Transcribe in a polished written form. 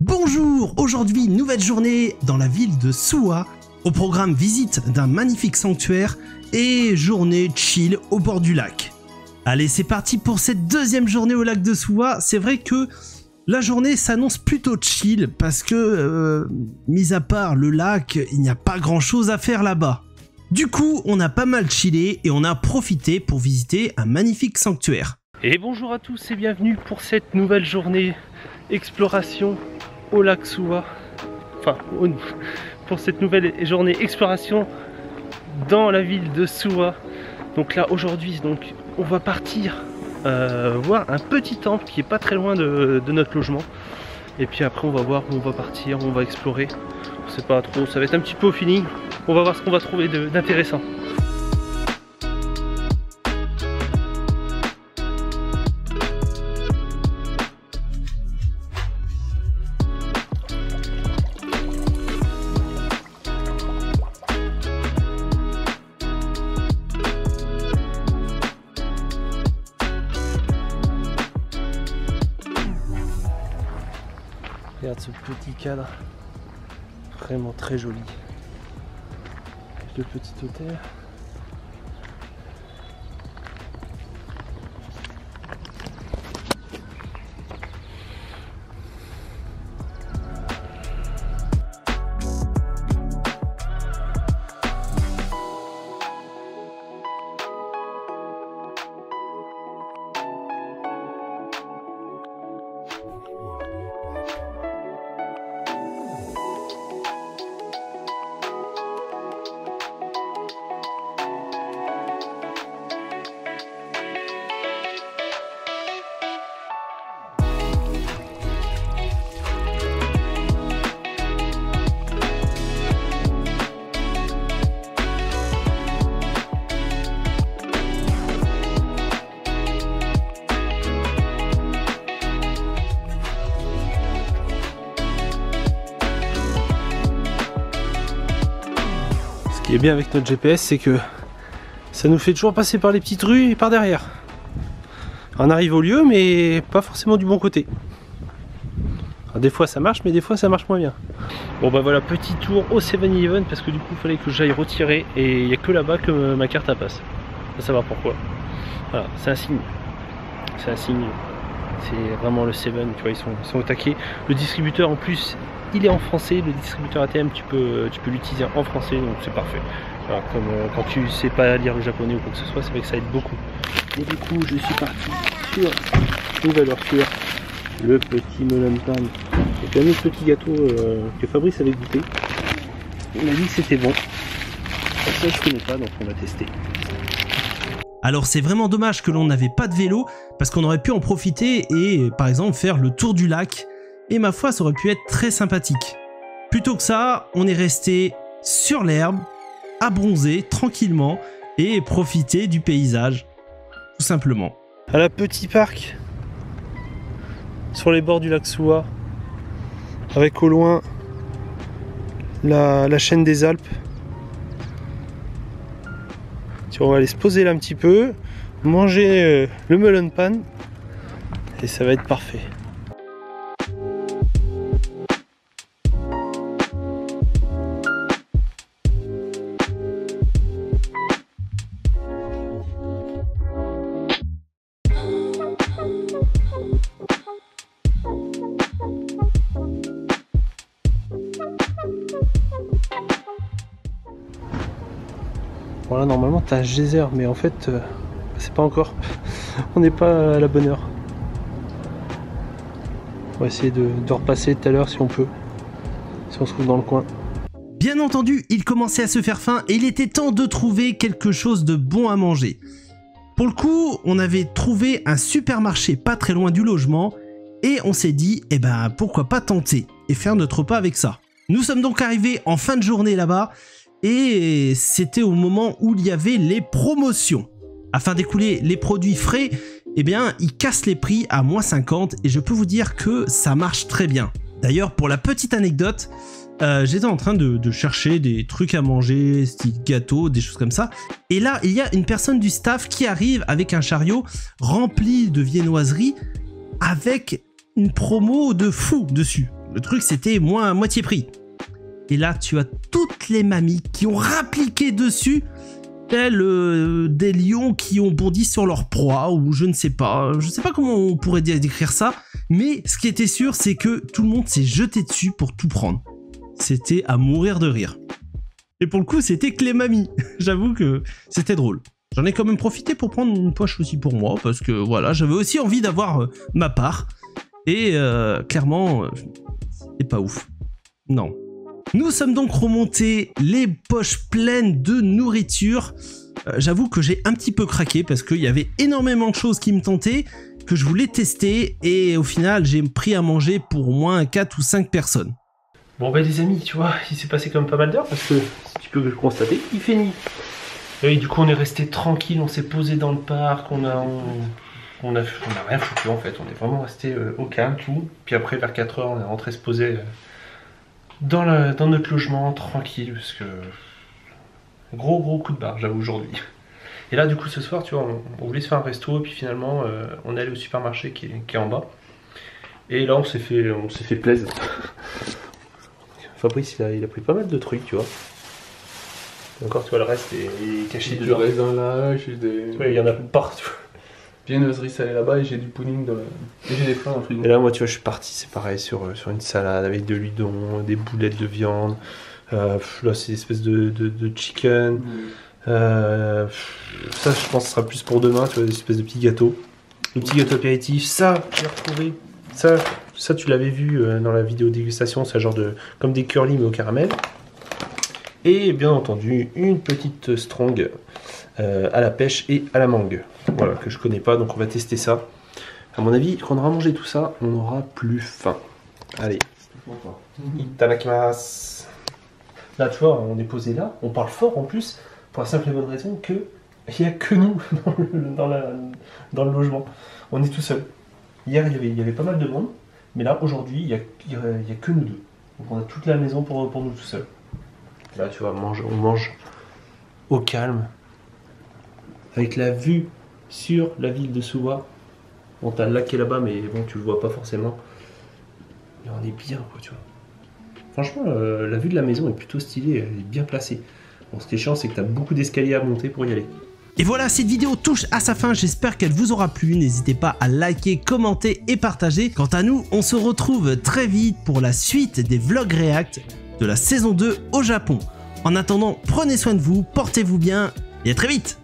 Bonjour, aujourd'hui nouvelle journée dans la ville de Suwa. Au programme visite d'un magnifique sanctuaire et journée chill au bord du lac. Allez, c'est parti pour cette deuxième journée au lac de Suwa. C'est vrai que la journée s'annonce plutôt chill parce que, mis à part le lac, il n'y a pas grand chose à faire là-bas. Du coup, on a pas mal chillé et on a profité pour visiter un magnifique sanctuaire. Et bonjour à tous et bienvenue pour cette nouvelle journée exploration au lac Suwa. Enfin, pour cette nouvelle journée exploration dans la ville de Suwa. Donc là aujourd'hui, on va partir voir un petit temple qui est pas très loin de notre logement. Et puis après on va voir où on va partir, où on va explorer. On sait pas trop, ça va être un petit peu au feeling. On va voir ce qu'on va trouver d'intéressant. Regarde ce petit cadre, vraiment très joli. Le petit hôtel. Ce qui est bien avec notre GPS, c'est que ça nous fait toujours passer par les petites rues et par derrière. On arrive au lieu, mais pas forcément du bon côté. Alors, des fois ça marche, mais des fois ça marche moins bien. Bon bah voilà, petit tour au 7-Eleven parce que du coup il fallait que j'aille retirer et il n'y a que là-bas que ma carte passe. On va savoir pourquoi. Voilà, c'est un signe. C'est un signe. C'est vraiment le 7, tu vois, ils sont au taquet. Le distributeur en plus, il est en français, le distributeur ATM, tu peux l'utiliser en français, donc c'est parfait. Voilà, comme quand tu sais pas lire le japonais ou quoi que ce soit, c'est vrai que ça aide beaucoup. Et du coup, je suis parti sur nouvelle heure sur le petit melon pan. Et puis un autre petit gâteau que Fabrice avait goûté. Il m'a dit que c'était bon. Ça, je connais pas, donc on va tester. Alors c'est vraiment dommage que l'on n'avait pas de vélo parce qu'on aurait pu en profiter et par exemple faire le tour du lac et ma foi ça aurait pu être très sympathique. Plutôt que ça, on est resté sur l'herbe, à bronzer tranquillement et profiter du paysage, tout simplement. À la petit parc sur les bords du lac Suwa avec au loin la chaîne des Alpes. On va aller se poser là un petit peu, manger le melon pan et ça va être parfait. Voilà, normalement t'as un geyser, mais en fait c'est pas encore. On n'est pas à la bonne heure. On va essayer de repasser tout à l'heure si on peut, si on se trouve dans le coin. Bien entendu, il commençait à se faire faim et il était temps de trouver quelque chose de bon à manger. Pour le coup, on avait trouvé un supermarché pas très loin du logement et on s'est dit, eh ben pourquoi pas tenter et faire notre repas avec ça. Nous sommes donc arrivés en fin de journée là-bas. Et c'était au moment où il y avait les promotions. Afin d'écouler les produits frais, eh bien, ils cassent les prix à -50 et je peux vous dire que ça marche très bien. D'ailleurs, pour la petite anecdote, j'étais en train de chercher des trucs à manger, style gâteau, des choses comme ça. Et là, il y a une personne du staff qui arrive avec un chariot rempli de viennoiseries avec une promo de fou dessus. le truc c'était moins à moitié prix. Et là, tu as toutes les mamies qui ont rappliqué dessus, tels des lions qui ont bondi sur leur proie, ou je ne sais pas comment on pourrait décrire ça, mais ce qui était sûr, c'est que tout le monde s'est jeté dessus pour tout prendre. C'était à mourir de rire. Et pour le coup, c'était que les mamies. J'avoue que c'était drôle. J'en ai quand même profité pour prendre une poche aussi pour moi, parce que voilà, j'avais aussi envie d'avoir ma part. Et clairement, c'est pas ouf. Non. Nous sommes donc remontés les poches pleines de nourriture. J'avoue que j'ai un petit peu craqué parce qu'il y avait énormément de choses qui me tentaient, que je voulais tester, et au final, j'ai pris à manger pour au moins 4 ou 5 personnes. Bon bah les amis, tu vois, il s'est passé quand même pas mal d'heures parce que, si tu peux le constater, il fait nuit. Et du coup on est resté tranquille, on s'est posé dans le parc, on a rien foutu en fait, on est vraiment resté au calme tout. Puis après vers 4 h on est rentré se poser dans notre logement tranquille parce que gros coup de barre j'avoue aujourd'hui. Et là du coup ce soir tu vois on voulait se faire un resto et puis finalement on est allé au supermarché qui est en bas. Et là on s'est fait plaisir. Fabrice il a pris pas mal de trucs tu vois. Encore tu vois le reste est caché dedans. Du raisin là, j'ai des... Ouais, il y en a partout. Viennoiserie salée là-bas et j'ai du pudding dans la... Et j'ai des fleurs dans le frigo. Et là moi tu vois je suis parti c'est pareil sur une salade avec de l'udon, des boulettes de viande. Là c'est une espèce de chicken. Ça je pense que ce sera plus pour demain, tu vois, des espèces de petits gâteaux. Des petits gâteaux apéritifs, ça j'ai retrouvé. Ça tu l'avais vu dans la vidéo dégustation, c'est genre comme des curly mais au caramel. Et bien entendu une petite strong à la pêche et à la mangue. Voilà, que je connais pas, donc on va tester ça. À mon avis, quand on aura mangé tout ça, on aura plus faim. Allez. Itadakimasu. Là, tu vois, on est posé là, on parle fort en plus, pour la simple et bonne raison que il n'y a que nous dans le logement. On est tout seul. Hier, il y avait pas mal de monde, mais là, aujourd'hui, il n'y a que nous deux. Donc on a toute la maison pour nous tout seuls. Là, tu vois, on mange au calme, avec la vue sur la ville de Suwa. Bon, t'as le lac qui est là-bas, mais bon, tu le vois pas forcément. Mais on est bien, quoi, tu vois. Franchement, la vue de la maison est plutôt stylée, elle est bien placée. Bon, ce qui est chiant, c'est que t'as beaucoup d'escaliers à monter pour y aller. Et voilà, cette vidéo touche à sa fin, j'espère qu'elle vous aura plu. N'hésitez pas à liker, commenter et partager. Quant à nous, on se retrouve très vite pour la suite des vlogs React de la saison 2 au Japon. En attendant, prenez soin de vous, portez-vous bien et à très vite.